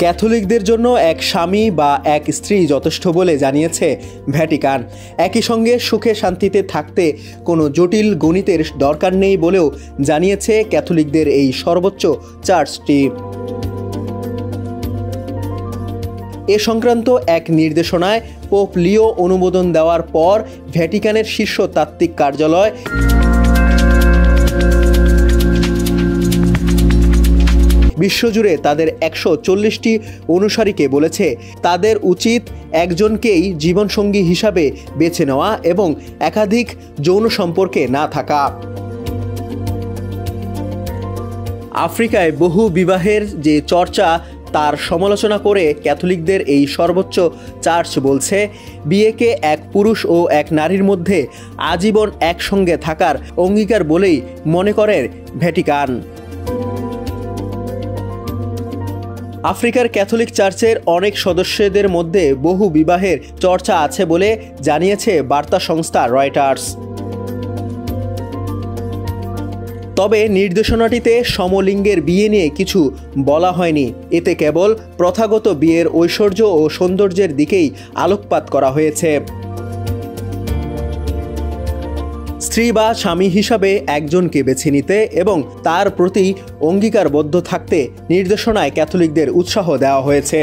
ক্যাথলিকদের জন্য এক স্বামী বা এক স্ত্রী যথেষ্ট বলে জানিয়েছে ভ্যাটিকান। একই সঙ্গে সুখে শান্তিতে থাকতে কোনো জটিল গণিতের দরকার নেই বলেও জানিয়েছে ক্যাথলিকদের এই সর্বোচ্চ চার্চটি। এ সংক্রান্ত এক নির্দেশনায় পোপ লিও অনুমোদন দেওয়ার পর ভ্যাটিকানের শীর্ষ তাত্ত্বিক কার্যালয় বিশ্বজুড়ে তাদের 140টি অনুসারীকে বলেছে তাদের উচিত একজনকেই জীবনসঙ্গী হিসাবে বেছে নেওয়া এবং একাধিক যৌন সম্পর্কে না থাকা। আফ্রিকায় বহু বিবাহের যে চর্চা তার সমালোচনা করে ক্যাথলিকদের এই সর্বোচ্চ চার্চ বলছে, বিয়েকে এক পুরুষ ও এক নারীর মধ্যে আজীবন একসঙ্গে থাকার অঙ্গীকার বলেই মনে করে ভ্যাটিকান। আফ্রিকার ক্যাথলিক চার্চের অনেক সদস্যদের মধ্যে বহু বিবাহের চর্চা আছে বলে জানিয়েছে বার্তা সংস্থা রয়টার্স। তবে নির্দেশনাটিতে সমলিঙ্গের বিয়ে নিয়ে কিছু বলা হয়নি। এতে কেবল প্রথাগত বিয়ের ঐশ্বর্য ও সৌন্দর্যের দিকেই আলোকপাত করা হয়েছে। স্ত্রী বা স্বামী হিসাবে একজনকে বেছে নিতে এবং তার প্রতি অঙ্গীকারবদ্ধ থাকতে নির্দেশনায় ক্যাথলিকদের উৎসাহ দেওয়া হয়েছে।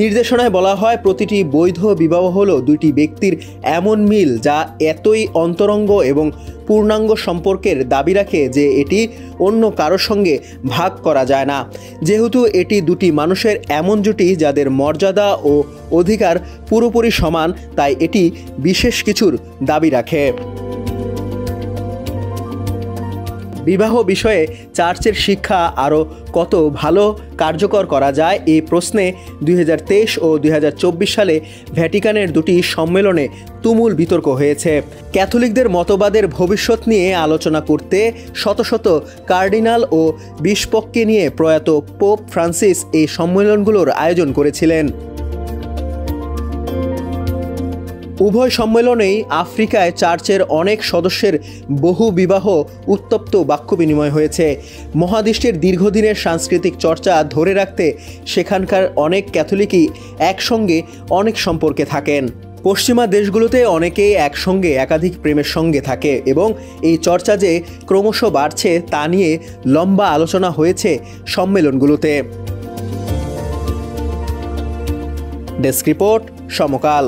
নির্দেশনায় বলা হয়, প্রতিটি বৈধ বিবাহ হলো দুইটি ব্যক্তির এমন মিল যা এতই অন্তরঙ্গ এবং পূর্ণাঙ্গ সম্পর্কের দাবি রাখে যে এটি অন্য কারোর সঙ্গে ভাগ করা যায় না। যেহেতু এটি দুটি মানুষের এমন জুটি যাদের মর্যাদা ও অধিকার পুরোপুরি সমান, তাই এটি বিশেষ কিছুর দাবি রাখে। বিবাহ বিষয়ে চার্চের শিক্ষা আরও কত ভালো কার্যকর করা যায় এই প্রশ্নে 2023 ও 2024 সালে ভ্যাটিকানের দুটি সম্মেলনে তুমুল বিতর্ক হয়েছে। ক্যাথলিকদের মতবাদের ভবিষ্যৎ নিয়ে আলোচনা করতে শত শত কার্ডিনাল ও বিশপকে নিয়ে প্রয়াত পোপ ফ্রান্সিস এই সম্মেলনগুলোর আয়োজন করেছিলেন। উভয় সম্মেলনেই আফ্রিকায় চার্চের অনেক সদস্যের বহু বিবাহ উত্তপ্ত বাক্য বিনিময় হয়েছে। মহাদেশের দীর্ঘদিনের সাংস্কৃতিক চর্চা ধরে রাখতে সেখানকার অনেক ক্যাথলিকই একসঙ্গে অনেক সম্পর্কে থাকেন। পশ্চিমা দেশগুলোতে অনেকেই একসঙ্গে একাধিক প্রেমের সঙ্গে থাকে এবং এই চর্চা যে ক্রমশ বাড়ছে তা নিয়ে লম্বা আলোচনা হয়েছে সম্মেলনগুলোতে। ডেস্ক রিপোর্ট, সমকাল।